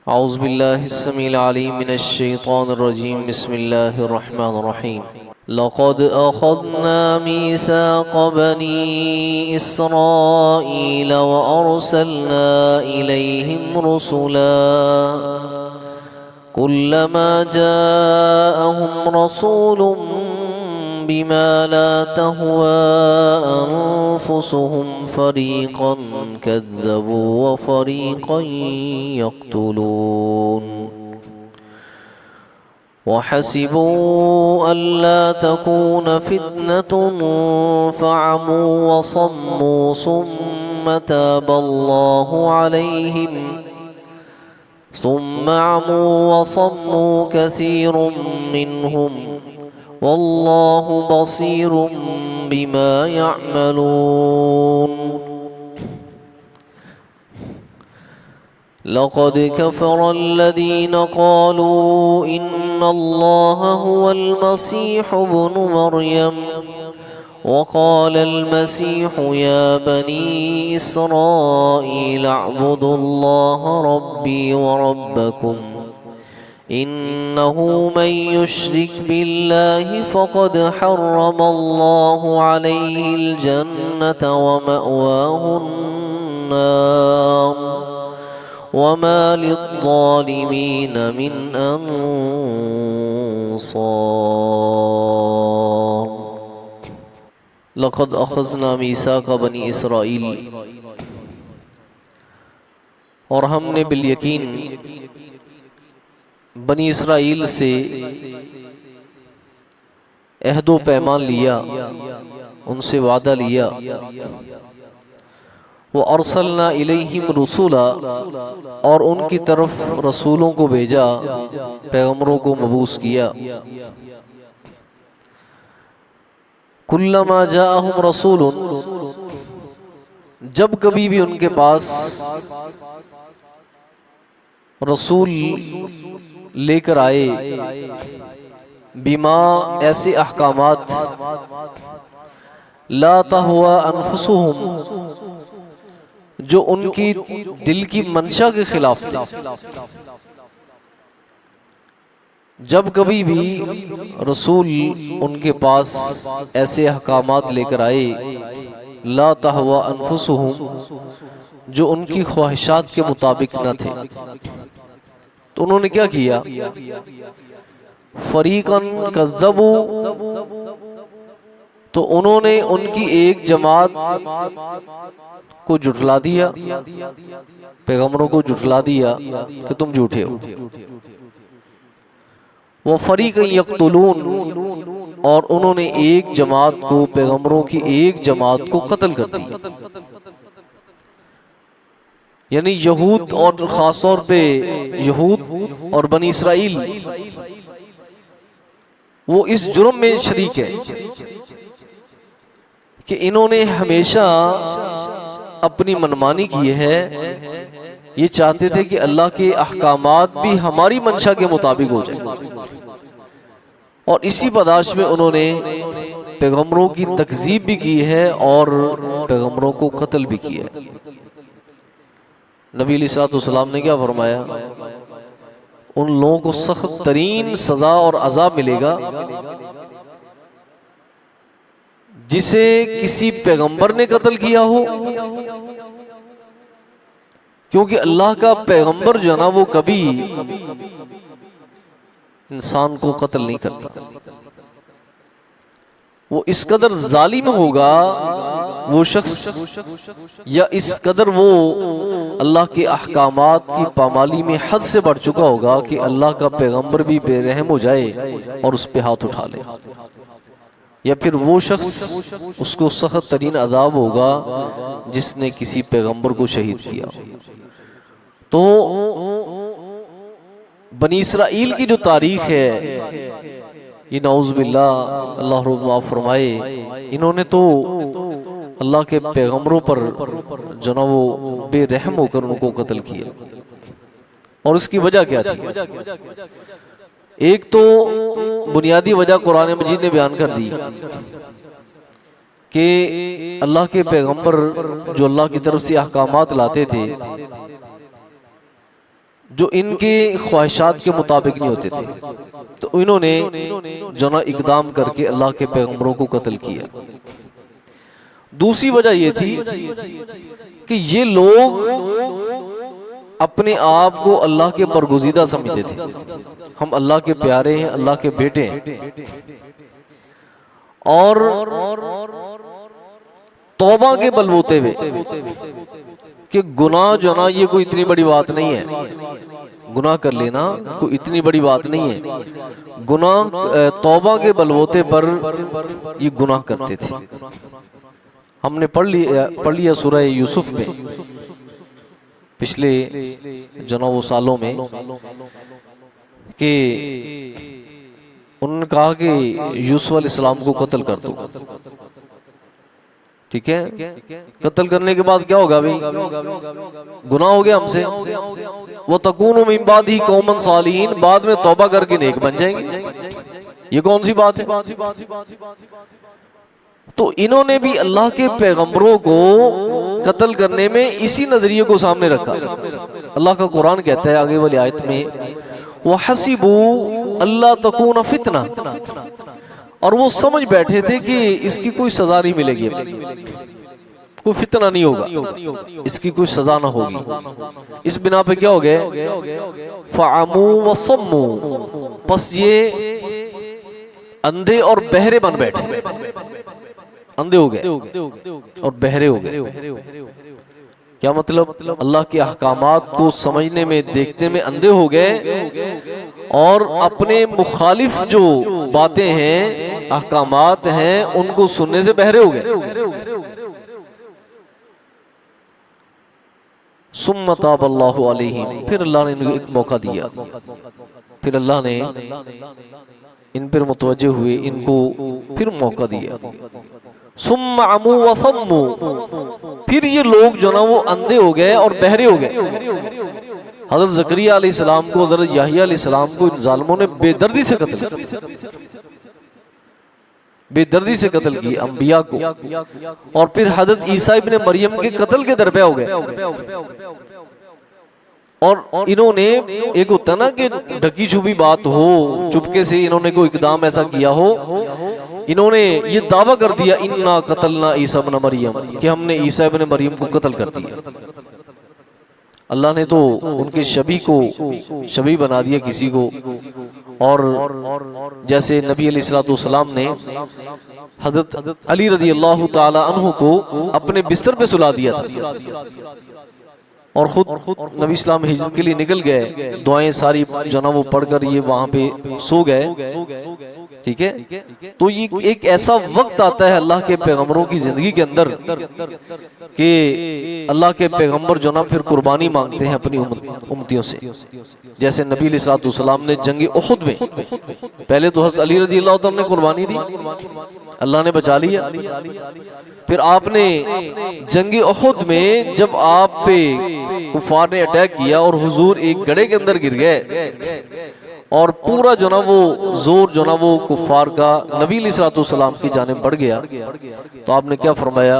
औज़ुबिल्लाहिस्समील अलीम मिनश्शैतानिर्रजीम बिस्मिल्लाहिर्रहमानिर्रहीम। लक़द अख़ज़ना मीसाक़ बनी इस्राईल व अर्सलना इलैहिम रुसुला कुल्लमा जाअहुम रसूलुम बिमा ला तहवा अनफुसुहुम फ़रीक़न कज़्ज़बू व फ़रीक़न यक़्तुलून वहसिबू अल्ला तकून फ़ित्नतुन फ़अमू वसम्मू सुम्म ताबल्लाहु अलैहिम सुम्म अमू वसम्मू कसीरुम मिन्हुम वल्लाहु बसीरुम बिमा यअमलून। लक़द कफ़रल्लज़ीन क़ालू इन्नल्लाह हुवल मसीहु इब्नु मर्यम वक़ालल मसीहु या बनी इस्राईल अअ्बुदुल्लाह रब्बी व रब्बकुम इन्नहु मन युश्रिक बिल्लाहि फ़क़द हर्रमल्लाहु अलैहिल जन्नत व मअवाहुन नार वमा लिज़्ज़ालिमीन मिन अंसार। लक़द अख़ज़ना मीसाक़ बनी इसराइल, और हमने बिलयकीन बनी इसराइल से अहदो पैमान लिया, उनसे वादा लिया। वो अर्सलना इलैहिम रुसुला, और उनकी तरफ रसूलों को भेजा, पैगम्बरों को मबूस किया। कुल्लमा जाअहुम रसूलुन, जब कभी भी उनके पास रसूल लेकर आए, बिमा ऐसे अहकामात ला तहवा अनफुसुहुम, जो उनकी दिल की मंशा के खिलाफ थे। जब कभी भी रसूल उनके पास ऐसे अहकामात लेकर आए, ला तहवा अनफुसुहुम, जो उनकी ख्वाहिशात के मुताबिक न थे, तो उन्होंने क्या किया? फरीकन कज़्ज़बू, तो उन्होंने उनकी एक जमात को जुटला दिया, पैगम्बरों को जुटला दिया कि तुम झूठे हो। वो फरीकन यक़्तुलून, और उन्होंने एक जमात को, पैगम्बरों की एक जमात को कत्ल कर दिया। यानी यहूद, और खास तौर पे यहूद और बनी इसराइल, वो इस जुर्म में शरीक है कि इन्होंने हमेशा अपनी मनमानी की है। ये चाहते थे कि अल्लाह के अहकामात भी हमारी मंशा के मुताबिक हो जाए, और इसी बर्दाश्त में उन्होंने पैगम्बरों की तकज़ीब भी की है और पैगम्बरों को कत्ल भी किया है। नबी अलैहिस्सलाम ने क्या फरमाया? उन लोगों को सख्त तरीन सजा और अज़ाब मिलेगा जिसे किसी पैगंबर ने कत्ल किया हो, क्योंकि अल्लाह का पैगंबर जो है ना, वो कभी इंसान को कत्ल नहीं करता। वो इस कदर जालिम होगा वो शख्स, या इस कदर वो अल्लाह के अहकामात की पामाली में हद से बढ़ चुका होगा कि अल्लाह का पैगंबर भी बेरहम हो जाए और उस पे हाथ उठा ले, या फिर वो शख्स, उसको सख्त तरीन अज़ाब होगा जिसने किसी पैगंबर को शहीद किया। तो बनी इसराइल की जो तारीख है, ये नाउज़ुबिल्लाह, अल्लाह माफ़ फरमाए, इन्होंने तो अल्लाह के पैगम्बरों पर जो ना वो बेरहम होकर उनको कत्ल किया। और उसकी वजह क्या थी? एक तो बुनियादी वजह कुरान मजीद ने बयान कर दी कि अल्लाह के पैगंबर जो अल्लाह की तरफ से अहकामात लाते थे, जो इनके ख्वाहिशात के मुताबिक नहीं होते थे, तो इन्होंने जो ना इकदाम करके अल्लाह के पैगंबरों को कत्ल किया। दूसरी वजह ये थी कि ये लोग अपने आप को अल्लाह के बरगुज़ीदा समझते थे, हम अल्लाह के प्यारे हैं, अल्लाह के बेटे हैं, और तौबा के बलबूते पे कि गुनाह जो ना ये कोई इतनी बड़ी बात नहीं है, गुनाह कर लेना कोई इतनी बड़ी बात नहीं है, गुनाह तौबा के बलबूते पर ये गुनाह करते थे। हमने पढ़ लिया सूरह यूसुफ में पिछले जनाबों सालों में कि उन्होंने कहा कि यूसुफ अलैहिस्सलाम को कत्ल कर दो। ठीक है, कत्ल करने के बाद क्या होगा भाई, गुनाह हो गया हमसे, वो तकूनु मिन बादी कौमन सालिहीन, बाद में तौबा करके नेक बन जाएंगे। ये कौन सी बात है? तो इन्होंने भी अल्लाह के पैगंबरों को कत्ल करने में इसी नजरिए को सामने रखा। अल्लाह का कुरान कहता है आगे वाली आयत में, वहसिबू अल्लाह तकून फितना, और वो समझ बैठे थे कि इसकी कोई सजा नहीं मिलेगी, कोई फितना नहीं होगा, इसकी कोई सजा ना होगी। इस बिना पे क्या हो गए, फ़अमू वसम्मू, बस ये अंधे और बहरे बन बैठे, अंधे हो गए और बहरे हो गए। क्या मतलब, अल्लाह के अहकामात को समझने में, देखने में अंधे हो गए, और अपने मुखालिफ जो बातें हैं, अहकामात हैं, उनको सुनने से बहरे हो गए। सुम्मा ताब अल्लाहु अलैहिम, फिर अल्लाह ने इनको एक मौका दिया, फिर अल्लाह ने इन पर मुतवज्जे हुए, इनको फिर मौका दिया। सुम्मा अमू वसम्मू, फिर ये लोग जो ना वो अंधे हो गए और बहरे हो गए। हज़रत ज़करिया अलैहिस्सलाम को, हज़रत याहिया अलैहिस्सलाम को इन जालिमों ने बेदर्दी से कत्ल किया, बेदर्दी से कत्ल किया अंबिया को, और फिर हज़रत ईसा इब्ने मरियम के कत्ल के दरपे हो गए। और इन्होंने, एक होता ना कि ढकी छुपी बात हो, चुपके से इन्होंने कोई इकदाम ऐसा किया हो, इन्होंने ये दावा कर दिया, इन्ना कतलना ईसा इब्न मरियम, कि हमने ईसा इब्न मरियम को कत्ल कर दिया। अल्लाह ने तो उनके शबी को शबी बना दिया किसी को, और जैसे नबी अलैहिस्सलाम ने हज़रत अली रज़ी अल्लाह ताला अन्हु को अपने बिस्तर पे सुला दिया था, और खुद नबी इस्लाम हिजरत के लिए निकल गए, दुआएं सारी जो ना वो पढ़कर ये वहां पे सो गए। ठीक है, तो ये एक ऐसा वक्त आता है अल्लाह के पैगंबरों की जिंदगी के अंदर कि अल्लाह के पैगंबर जो ना फिर कुर्बानी मांगते हैं अपनी उम्मतियों से। जैसे नबी अलैहिस्सलाम ने जंग उहुद में, पहले तो हज़रत अली रज़ी अल्लाह तआला ने कुर्बानी दी, अल्लाह ने बचा लिया। फिर आपने जंग उहुद में जब आप पे कुफार ने अटैक किया और हुजूर एक गड्ढे के अंदर गिर गए, और पूरा जो ना वो जोर जो ना वो कुफार का नबी अलैहिस्सलाम की जानिब बढ़ गया, तो आपने क्या फरमाया,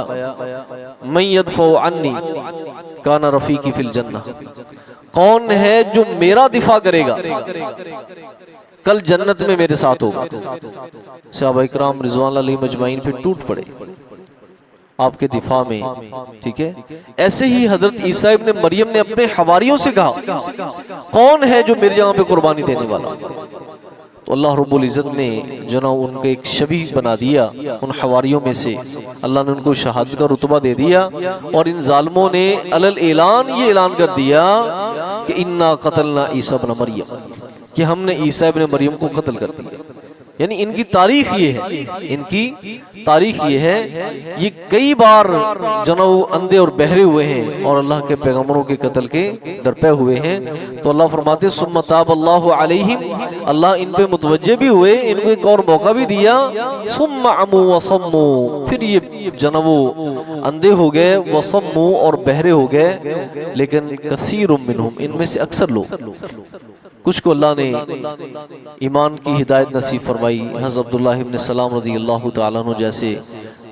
मैं यदफ़उ अन्नी काना रफ़ीकी फिल जन्नह, कौन है जो मेरा दिफा करेगा कल जन्नत में मेरे साथ होगा। सहाबा इकराम रिज़वान अलैहिम अजमाइन फिर टूट पड़े आपके दिफा में। ठीक है, ऐसे ही हजरत ईसा इब्ने मरियम ने अपने हवारियों से कहा, कौन है जो मेरे जगह पे कुर्बानी देने वाला। तो अल्लाह रब्बुल इज़्ज़त ने जो ना उनको एक शबी बना दिया, उन हवारियों में से अल्लाह ने उनको शहादत का रुतबा दे दिया, और इन जालिमों ने अलल ऐलान ये ऐलान कर दिया कि इन्ना क़तलना ईसा इब्न मरियम, कि हमने ईसा इब्न मरियम को कत्ल कर दिया। यानी इनकी तारीख ये है, इनकी तारीख ये है, ये कई बार जो वो अंधे और बहरे हुए हैं और अल्लाह के पैगंबरों के कत्ल के दरपे हुए हैं। तो अल्लाह फरमाते सुम्मा ताब अल्लाहु अलैहिम, अल्लाह इन पे मुतवज्जे भी हुए, इनको एक और मौका भी दिया। सुम्मा अमू वसम्मू, फिर ये जना वो अंधे हो गए, वसम्मू और बहरे हो गए। लेकिन कसीरुम मिनहुम, इनमें से अक्सर लोग, कुछ को अल्लाह ने ईमान की हिदायत नसीब फरमाई। हज़रत अब्दुल्लाह इब्न सलाम रज़ियल्लाहु ताला अन्हु जैसे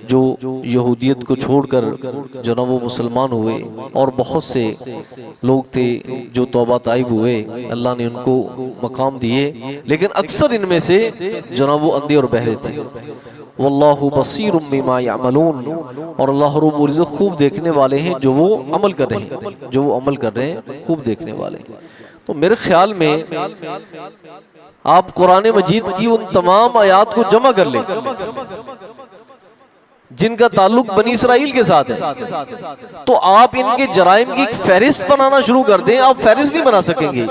जो यहूदियत को छोड़कर जो ना वो मुसलमान हुए, और बहुत से लोग थे जो तौबा ताइब हुए, अल्लाह ने उनको मकाम दिए, लेकिन अक्सर इनमें से जो ना वो अंधे और बहरे थे। वल्लाहु बसीरुम बिमा यामलून, और अल्लाह रब्बुल इज्जत खूब देखने वाले हैं जो वो अमल कर रहे हैं, जो वो अमल कर रहे हैं खूब देखने वाले हैं। तो मेरे ख्याल में आप कुरान मजीद की उन तमाम आयात को जमा कर लें जिनका ताल्लुक बनी इसराइल के साथ है, तो आप इनके जराइम की फहरिस्त बनाना शुरू कर दें, आप फहरिस्त नहीं बना सकेंगे।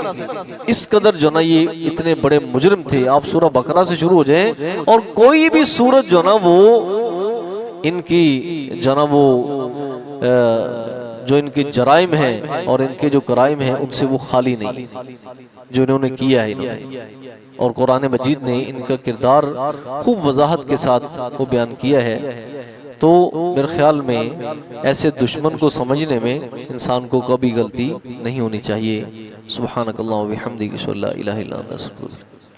इस कदर जो ना ये इतने बड़े मुजरिम थे। आप सूरह बकरा से शुरू हो जाएं और कोई भी सूरत जो ना वो इनकी जो ना वो जो इनके जराइम हैं और इनके जो कराइम हैं उनसे वो खाली नहीं, जो इन्होंने किया है इन्होंने। और कुरान मजीद ने इनका किरदार खूब वजाहत के साथ वो बयान किया है। तो मेरे ख्याल में ऐसे दुश्मन को समझने में इंसान को कभी गलती नहीं होनी चाहिए। सुब्हानकल्लाह व बिहम्दिक अशहदु अल्ला इलाहा इल्ला अंत अस्तगफिरुक।